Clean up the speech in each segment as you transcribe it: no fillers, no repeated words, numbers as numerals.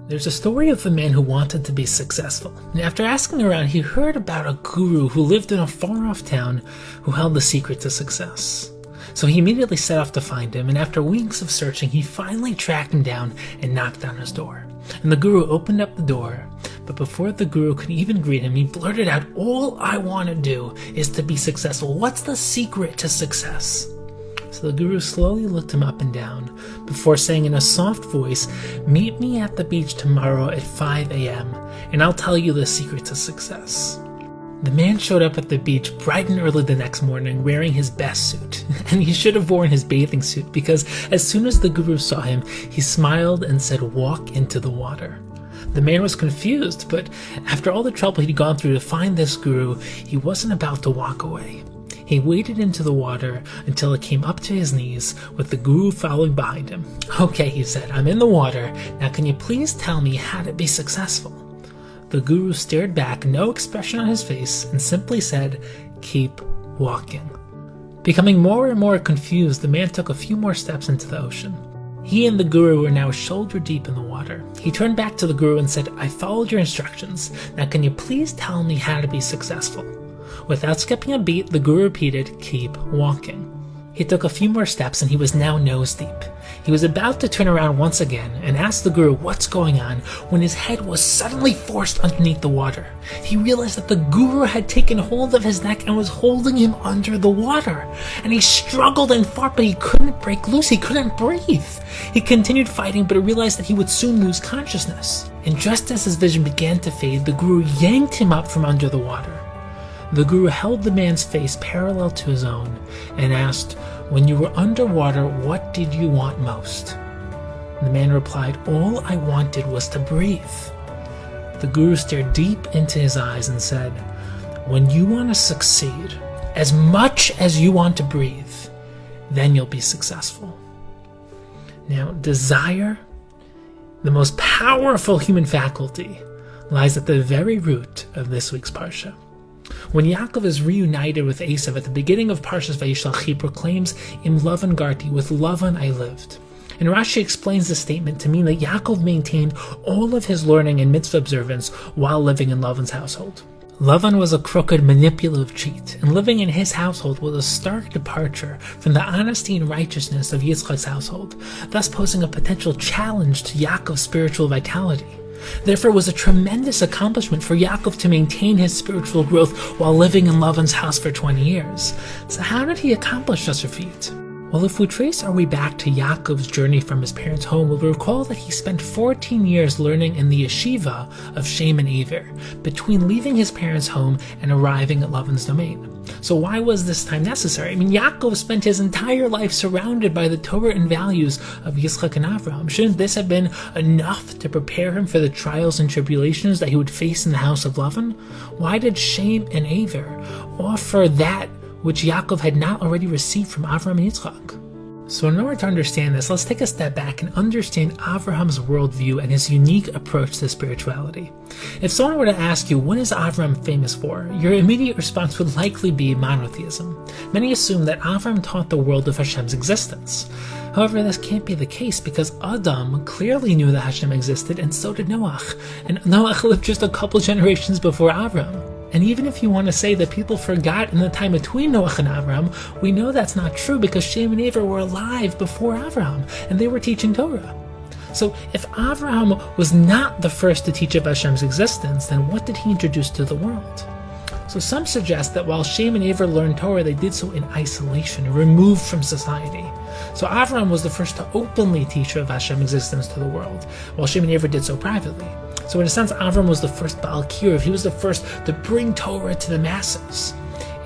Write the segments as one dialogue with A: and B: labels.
A: There's a story of a man who wanted to be successful, and after asking around, he heard about a guru who lived in a far-off town who held the secret to success. So he immediately set off to find him, and after weeks of searching, he finally tracked him down and knocked on his door. And the guru opened up the door, but before the guru could even greet him, he blurted out, "All I want to do is to be successful. What's the secret to success?" So the guru slowly looked him up and down before saying in a soft voice, "Meet me at the beach tomorrow at 5 a.m. and I'll tell you the secret to success." The man showed up at the beach bright and early the next morning wearing his best suit, and he should have worn his bathing suit because as soon as the guru saw him, he smiled and said, "Walk into the water." The man was confused, but after all the trouble he'd gone through to find this guru, he wasn't about to walk away. He waded into the water until it came up to his knees, with the guru following behind him. "Okay," he said, "I'm in the water. Now can you please tell me how to be successful?" The guru stared back, no expression on his face, and simply said, "Keep walking." Becoming more and more confused, the man took a few more steps into the ocean. He and the guru were now shoulder deep in the water. He turned back to the guru and said, "I followed your instructions. Now can you please tell me how to be successful?" Without skipping a beat, the guru repeated, "Keep walking." He took a few more steps and he was now nose deep. He was about to turn around once again and ask the guru what's going on when his head was suddenly forced underneath the water. He realized that the guru had taken hold of his neck and was holding him under the water. And he struggled and fought, but he couldn't break loose. He couldn't breathe. He continued fighting, but realized that he would soon lose consciousness. And just as his vision began to fade, the guru yanked him up from under the water. The guru held the man's face parallel to his own and asked, "When you were underwater, what did you want most?" The man replied, "All I wanted was to breathe." The guru stared deep into his eyes and said, "When you want to succeed, as much as you want to breathe, then you'll be successful." Now, desire, the most powerful human faculty, lies at the very root of this week's Parsha. When Yaakov is reunited with Esav at the beginning of Parshas Vayishlach, he proclaims, "Im Lavan garti, with Lavan I lived." And Rashi explains this statement to mean that Yaakov maintained all of his learning and mitzvah observance while living in Lavan's household. Lavan was a crooked, manipulative cheat, and living in his household was a stark departure from the honesty and righteousness of Yitzchak's household, thus posing a potential challenge to Yaakov's spiritual vitality. Therefore, it was a tremendous accomplishment for Yaakov to maintain his spiritual growth while living in Lavan's house for 20 years. So how did he accomplish such a feat? Well, if we trace our way back to Yaakov's journey from his parents' home, we'll recall that he spent 14 years learning in the yeshiva of Shem and Aver, between leaving his parents' home and arriving at Lavan's domain. So why was this time necessary? I mean, Yaakov spent his entire life surrounded by the Torah and values of Yitzchak and Avraham. Shouldn't this have been enough to prepare him for the trials and tribulations that he would face in the house of Lavan? Why did Shem and Aver offer that which Yaakov had not already received from Avraham and Yitzchak? So in order to understand this, let's take a step back and understand Avraham's worldview and his unique approach to spirituality. If someone were to ask you, what is Avraham famous for? Your immediate response would likely be monotheism. Many assume that Avraham taught the world of Hashem's existence. However, this can't be the case because Adam clearly knew that Hashem existed, and so did Noach. And Noach lived just a couple generations before Avraham. And even if you want to say that people forgot in the time between Noach and Avraham, we know that's not true because Shem and Aver were alive before Avraham, and they were teaching Torah. So if Avraham was not the first to teach of Hashem's existence, then what did he introduce to the world? So some suggest that while Shem and Aver learned Torah, they did so in isolation, removed from society. So Avraham was the first to openly teach of Hashem's existence to the world, while Shem and Aver did so privately. So in a sense, Avraham was the first Baal Kiruv. He was the first to bring Torah to the masses.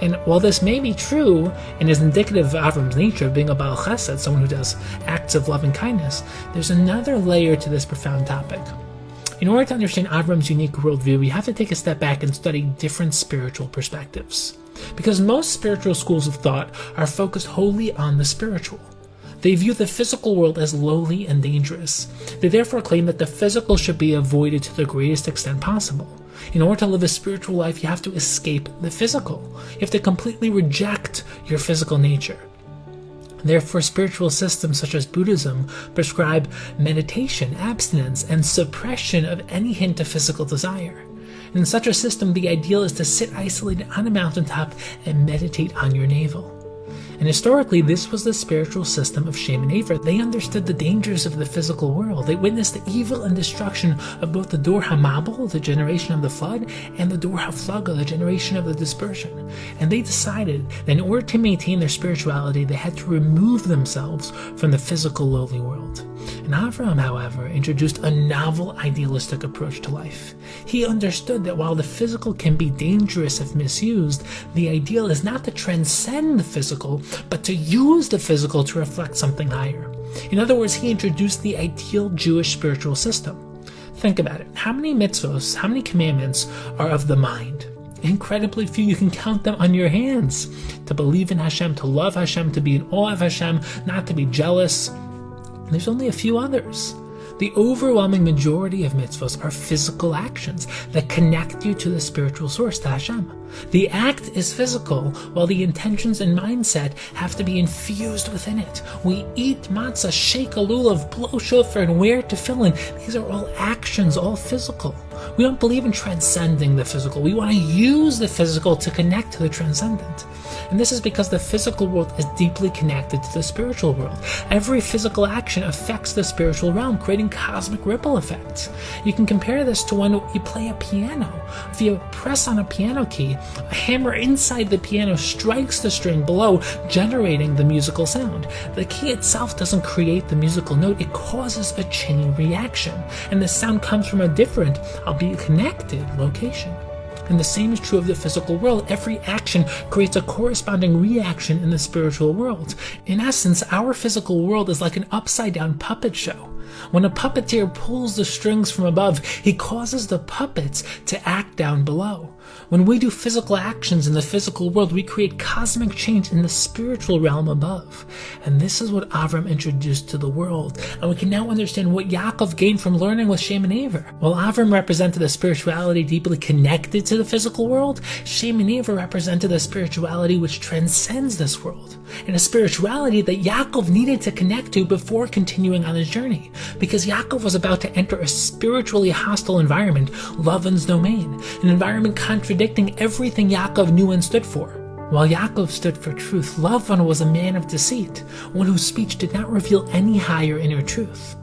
A: And while this may be true and is indicative of Avram's nature of being a Baal Chesed, someone who does acts of love and kindness, there's another layer to this profound topic. In order to understand Avram's unique worldview, we have to take a step back and study different spiritual perspectives. Because most spiritual schools of thought are focused wholly on the spiritual. They view the physical world as lowly and dangerous. They therefore claim that the physical should be avoided to the greatest extent possible. In order to live a spiritual life, you have to escape the physical. You have to completely reject your physical nature. Therefore, spiritual systems such as Buddhism prescribe meditation, abstinence, and suppression of any hint of physical desire. In such a system, the ideal is to sit isolated on a mountaintop and meditate on your navel. And historically, this was the spiritual system of Shem and Aver. They understood the dangers of the physical world. They witnessed the evil and destruction of both the Dor HaMabul, the generation of the flood, and the Dor HaFlaga, the generation of the dispersion. And they decided that in order to maintain their spirituality, they had to remove themselves from the physical lowly world. And Avram, however, introduced a novel idealistic approach to life. He understood that while the physical can be dangerous if misused, the ideal is not to transcend the physical, but to use the physical to reflect something higher. In other words, he introduced the ideal Jewish spiritual system. Think about it. How many mitzvos, how many commandments are of the mind? Incredibly few. You can count them on your hands. To believe in Hashem, to love Hashem, to be in awe of Hashem, not to be jealous. There's only a few others. The overwhelming majority of mitzvahs are physical actions that connect you to the spiritual source, to Hashem. The act is physical, while the intentions and mindset have to be infused within it. We eat matzah, shake a lulav, blow shofar, and wear tefillin. These are all actions, all physical. We don't believe in transcending the physical. We want to use the physical to connect to the transcendent. And this is because the physical world is deeply connected to the spiritual world. Every physical action affects the spiritual realm, creating cosmic ripple effects. You can compare this to when you play a piano. If you press on a piano key, a hammer inside the piano strikes the string below, generating the musical sound. The key itself doesn't create the musical note, it causes a chain reaction. And the sound comes from a different, albeit connected, location. And the same is true of the physical world. Every action creates a corresponding reaction in the spiritual world. In essence, our physical world is like an upside-down puppet show. When a puppeteer pulls the strings from above, he causes the puppets to act down below. When we do physical actions in the physical world, we create cosmic change in the spiritual realm above. And this is what Avram introduced to the world. And we can now understand what Yaakov gained from learning with Shem and Aver. While Avram represented a spirituality deeply connected to the physical world, Shem and Aver represented a spirituality which transcends this world. And a spirituality that Yaakov needed to connect to before continuing on his journey. Because Yaakov was about to enter a spiritually hostile environment, Lavan's domain, an environment contradicting everything Yaakov knew and stood for. While Yaakov stood for truth, Lavan was a man of deceit, one whose speech did not reveal any higher inner truth.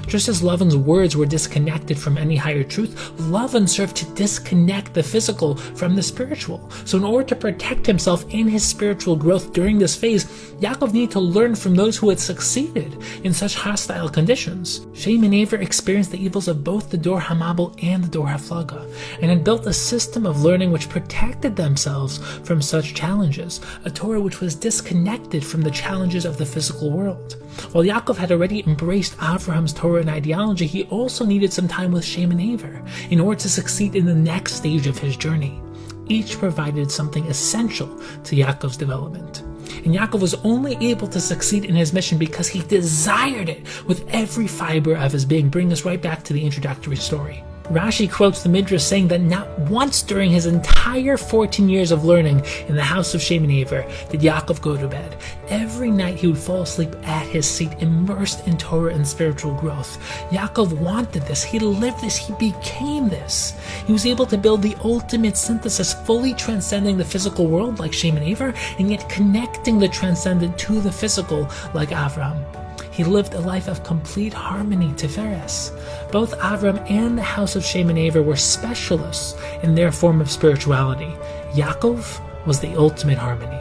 A: Just as Lavan's words were disconnected from any higher truth, Lavan served to disconnect the physical from the spiritual. So in order to protect himself and his spiritual growth during this phase, Yaakov needed to learn from those who had succeeded in such hostile conditions. Shem and Aver experienced the evils of both the Dor HaMabul and the Dor HaFlaga, and had built a system of learning which protected themselves from such challenges, a Torah which was disconnected from the challenges of the physical world. While Yaakov had already embraced Avraham's Torah and ideology, he also needed some time with Shem and Aver in order to succeed in the next stage of his journey. Each provided something essential to Yaakov's development. And Yaakov was only able to succeed in his mission because he desired it with every fiber of his being, bringing us right back to the introductory story. Rashi quotes the Midrash saying that not once during his entire 14 years of learning in the house of Shem and Aver did Yaakov go to bed. Every night he would fall asleep at his seat, immersed in Torah and spiritual growth. Yaakov wanted this. He lived this. He became this. He was able to build the ultimate synthesis, fully transcending the physical world like Shem and Aver, and yet connecting the transcendent to the physical like Avram. He lived a life of complete harmony, Tiferes. Both Avram and the house of Shem and Aver were specialists in their form of spirituality. Yaakov was the ultimate harmony.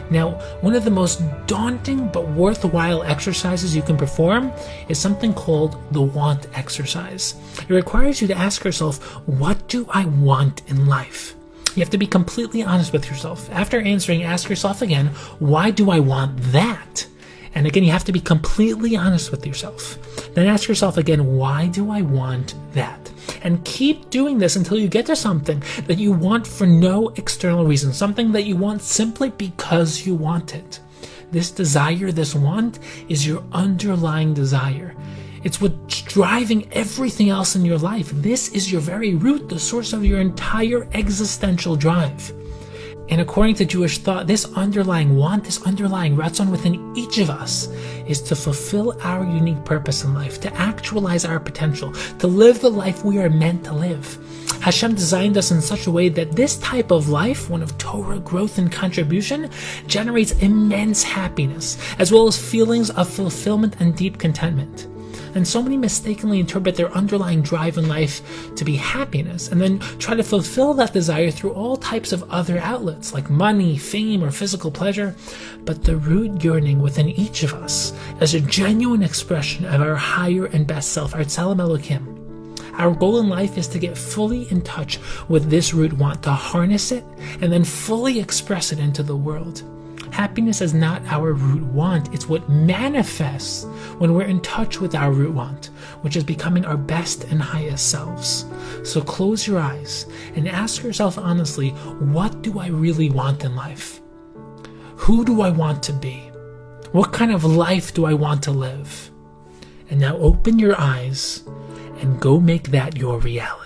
A: Now, one of the most daunting but worthwhile exercises you can perform is something called the want exercise. It requires you to ask yourself, what do I want in life? You have to be completely honest with yourself. After answering, ask yourself again, why do I want that? And again, you have to be completely honest with yourself. Then ask yourself again, why do I want that? And keep doing this until you get to something that you want for no external reason, something that you want simply because you want it. This desire, this want, is your underlying desire. It's what's driving everything else in your life. This is your very root, the source of your entire existential drive. And according to Jewish thought, this underlying want, this underlying ratzon within each of us is to fulfill our unique purpose in life, to actualize our potential, to live the life we are meant to live. Hashem designed us in such a way that this type of life, one of Torah growth and contribution, generates immense happiness, as well as feelings of fulfillment and deep contentment. And so many mistakenly interpret their underlying drive in life to be happiness, and then try to fulfill that desire through all types of other outlets, like money, fame, or physical pleasure. But the root yearning within each of us is a genuine expression of our higher and best self, our Tzelem Elokim. Our goal in life is to get fully in touch with this root want, to harness it, and then fully express it into the world. Happiness is not our root want, it's what manifests when we're in touch with our root want, which is becoming our best and highest selves. So close your eyes and ask yourself honestly, what do I really want in life? Who do I want to be? What kind of life do I want to live? And now open your eyes and go make that your reality.